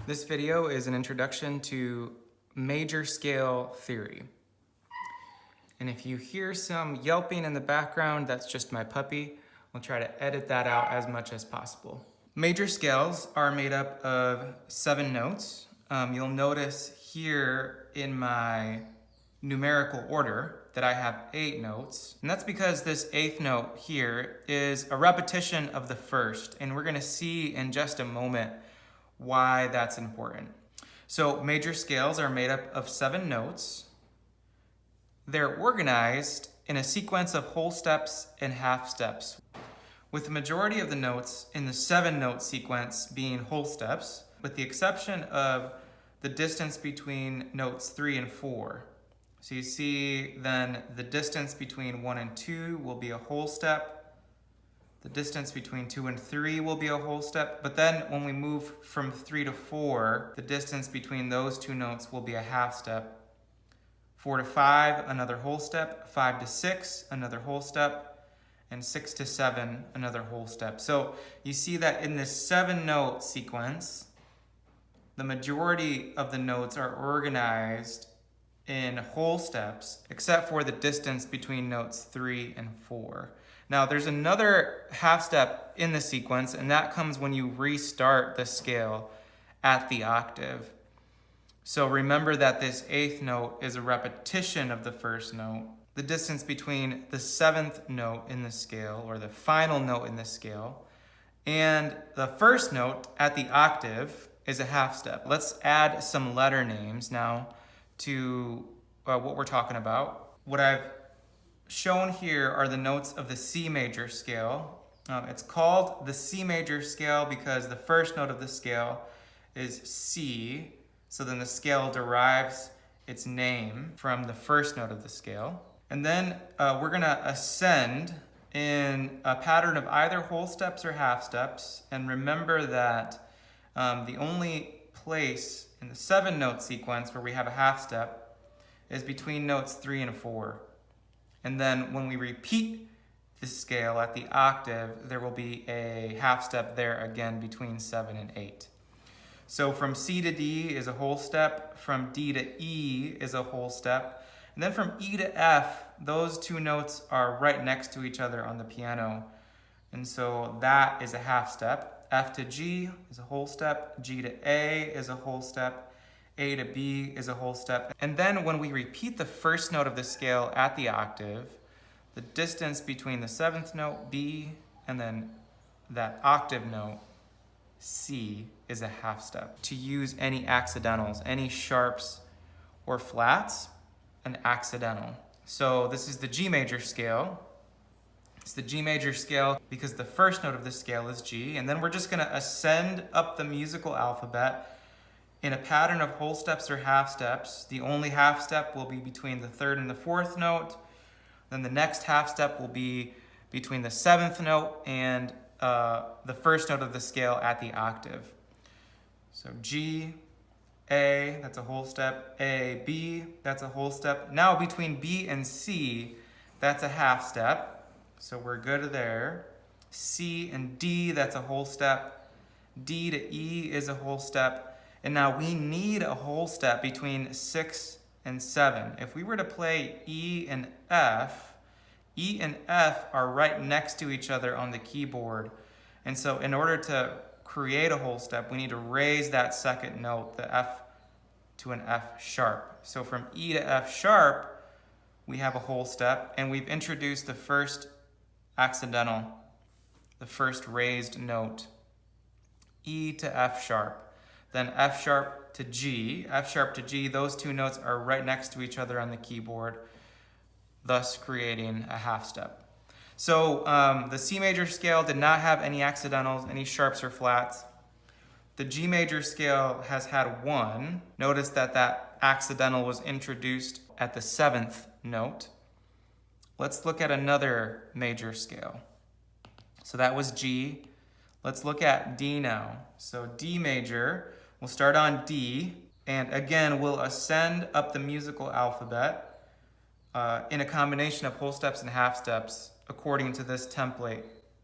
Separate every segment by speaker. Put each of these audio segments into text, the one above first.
Speaker 1: This video is an introduction to major scale theory. And if you hear some yelping in the background, that's just my puppy. We'll try to edit that out as much as possible. Major scales are made up of 7 notes. You'll notice here in my numerical order that I have 8 notes. And that's because this 8th note here is a repetition of the first. And we're gonna see in just a moment why that's important. So major scales are made up of 7 notes. They're organized in a sequence of whole steps and half steps, with the majority of the notes in the 7-note sequence being whole steps, with the exception of the distance between notes 3 and 4. So you see then the distance between 1 and 2 will be a whole step. The distance between 2 and 3 will be a whole step. But then when we move from 3 to 4, the distance between those 2 notes will be a half step. 4 to 5, another whole step. 5 to 6, another whole step. And 6 to 7, another whole step. So you see that in this 7-note sequence, the majority of the notes are organized in whole steps, except for the distance between notes 3 and 4. Now there's another half step in the sequence, and that comes when you restart the scale at the octave. So remember that this 8th note is a repetition of the first note. The distance between the 7th note in the scale, or the final note in the scale, and the first note at the octave is a half step. Let's add some letter names now to what we're talking about. What I've shown here are the notes of the C major scale. It's called the C major scale because the first note of the scale is C, so then the scale derives its name from the first note of the scale. And then we're gonna ascend in a pattern of either whole steps or half steps. And remember that the only place in the 7-note sequence where we have a half step is between notes 3 and 4. And then when we repeat the scale at the octave, there will be a half step there again between 7 and 8. So from C to D is a whole step, from D to E is a whole step, and then from E to F, those 2 notes are right next to each other on the piano. And so that is a half step. F to G is a whole step, G to A is a whole step, A to B is a whole step. And then when we repeat the first note of the scale at the octave, the distance between the 7th note, B, and then that octave note, C, is a half step. To use any accidentals, any sharps or flats, an accidental. So this is the G major scale. It's the G major scale because the first note of the scale is G, and then we're just gonna ascend up the musical alphabet in a pattern of whole steps or half steps. The only half step will be between the 3rd and the 4th note. Then the next half step will be between the 7th note and the first note of the scale at the octave. So G, A, that's a whole step. A, B, that's a whole step. Now between B and C, that's a half step. So we're good there. C and D, that's a whole step. D to E is a whole step. And now we need a whole step between 6 and 7. If we were to play E and F are right next to each other on the keyboard. And so in order to create a whole step, we need to raise that 2nd note, the F, to an F sharp. So from E to F sharp, we have a whole step, and we've introduced the first accidental, the first raised note, E to F sharp, then F sharp to G. F sharp to G, those 2 notes are right next to each other on the keyboard, thus creating a half step. So the C major scale did not have any accidentals, any sharps or flats. The G major scale has had 1. Notice that that accidental was introduced at the 7th note. Let's look at another major scale. So that was G. Let's look at D now. So D major, we'll start on D, and again, we'll ascend up the musical alphabet in a combination of whole steps and half steps according to this template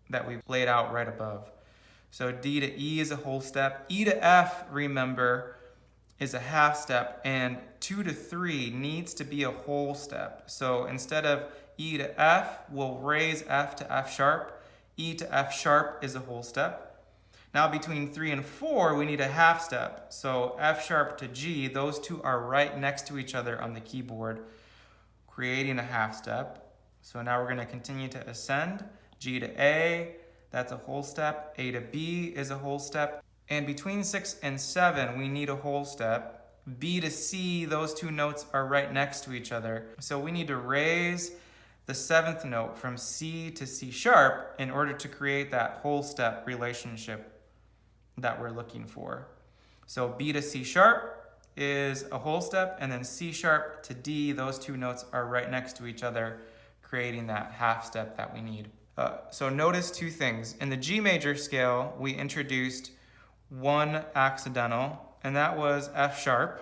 Speaker 1: that we've laid out right above. So D to E is a whole step. E to F, remember, is a half step, and 2 to 3 needs to be a whole step. So instead of E to F, we'll raise F to F sharp. E to F sharp is a whole step. Now between 3 and 4, we need a half step. So F sharp to G, those two are right next to each other on the keyboard, creating a half step. So now we're going to continue to ascend. G to A, that's a whole step. A to B is a whole step. And between 6 and 7, we need a whole step. B to C, those two notes are right next to each other. So we need to raise the 7th note from C to C sharp in order to create that whole step relationship that we're looking for. So B to C sharp is a whole step, and then C sharp to D, those two notes are right next to each other, creating that half step that we need. So notice two things. In the G major scale, we introduced one accidental, and that was F sharp.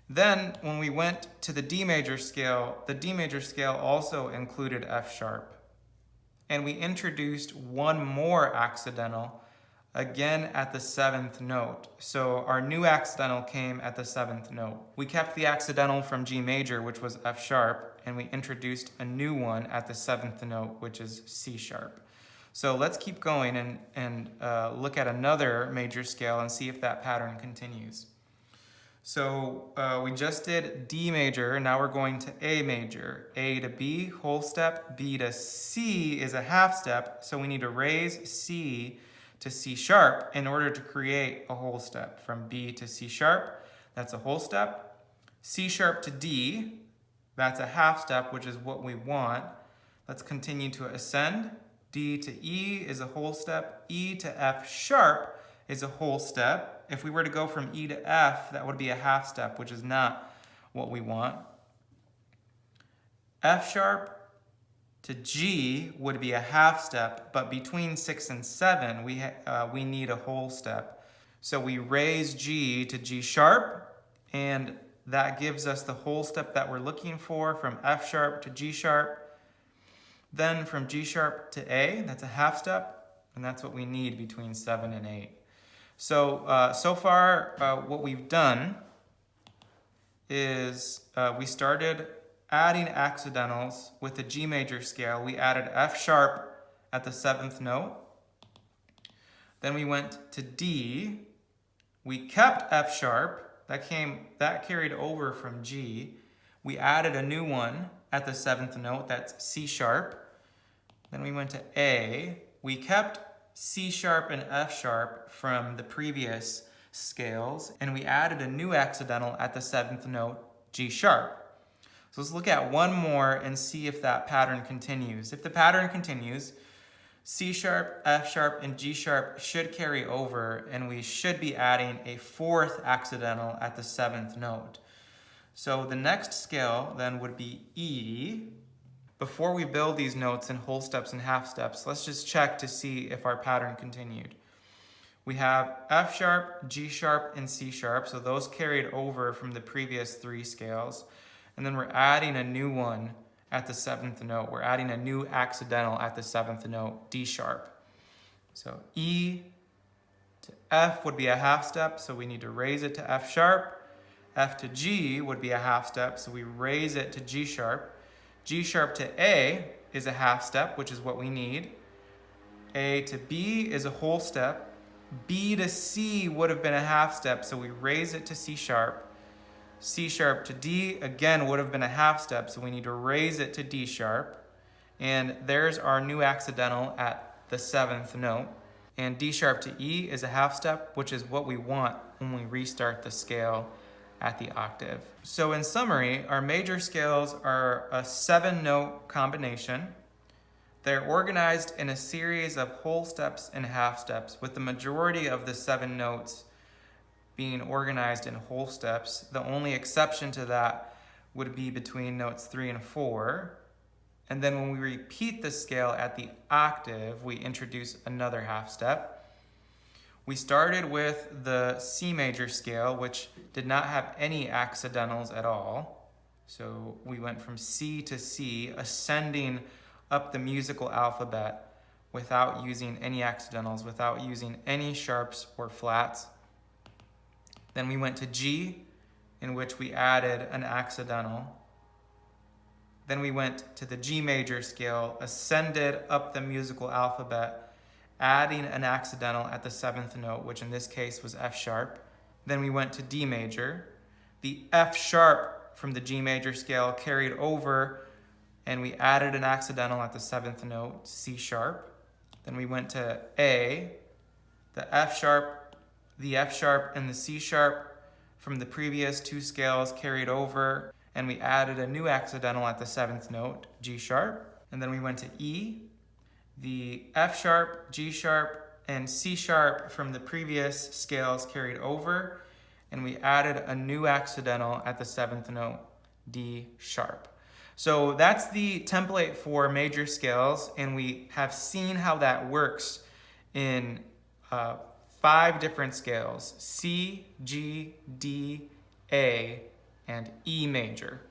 Speaker 1: Then when we went to the D major scale, the D major scale also included F sharp. And we introduced one more accidental, again at the 7th note. So our new accidental came at the 7th note. We kept the accidental from G major, which was F sharp, and we introduced a new one at the 7th note, which is C sharp. So let's keep going and look at another major scale and see if that pattern continues. So we just did D major, now we're going to A major. A to B, whole step. B to C is a half step, so we need to raise C to C sharp in order to create a whole step. From B to C sharp, that's a whole step. C sharp to D, that's a half step, which is what we want. Let's continue to ascend. D to E is a whole step. E to F sharp is a whole step. If we were to go from E to F, that would be a half step, which is not what we want. F sharp to G would be a half step, but between 6 and 7, we need a whole step. So we raise G to G sharp, and that gives us the whole step that we're looking for from F sharp to G sharp. Then from G sharp to A, that's a half step, and that's what we need between 7 and 8. So, so far what we've done is we started adding accidentals with the G major scale. We added F sharp at the 7th note. Then we went to D. We kept F sharp. That carried over from G. We added a new one at the 7th note, that's C sharp. Then we went to A. We kept C sharp and F sharp from the previous scales, and we added a new accidental at the 7th note, G sharp. So let's look at one more and see if that pattern continues. If the pattern continues, C sharp, F sharp, and G sharp should carry over, and we should be adding a 4th accidental at the 7th note. So the next scale then would be E. Before we build these notes in whole steps and half steps, let's just check to see if our pattern continued. We have F sharp, G sharp, and C sharp, so those carried over from the previous 3 scales. And then we're adding a new one at the 7th note. We're adding a new accidental at the 7th note, D sharp. So E to F would be a half step, so we need to raise it to F sharp. F to G would be a half step, so we raise it to G sharp. G sharp to A is a half step, which is what we need. A to B is a whole step. B to C would have been a half step, so we raise it to C sharp. C sharp to D, again, would have been a half step, so we need to raise it to D sharp. And there's our new accidental at the 7th note. And D sharp to E is a half step, which is what we want when we restart the scale at the octave. So in summary, our major scales are a 7-note combination. They're organized in a series of whole steps and half steps, with the majority of the 7 notes being organized in whole steps. The only exception to that would be between notes 3 and 4. And then when we repeat the scale at the octave, we introduce another half step. We started with the C major scale, which did not have any accidentals at all. So we went from C to C, ascending up the musical alphabet without using any accidentals, without using any sharps or flats. Then we went to G, in which we added an accidental. Then we went to the G major scale, ascended up the musical alphabet, adding an accidental at the 7th note, which in this case was F sharp. Then we went to D major. The F sharp from the G major scale carried over, and we added an accidental at the 7th note, C sharp. Then we went to A, the F sharp, and the C sharp from the previous 2 scales carried over, and we added a new accidental at the 7th note, G sharp. And then we went to E, the F sharp, G sharp, and C sharp from the previous scales carried over, and we added a new accidental at the 7th note, D sharp. So that's the template for major scales, and we have seen how that works in 5 different scales: C, G, D, A, and E major.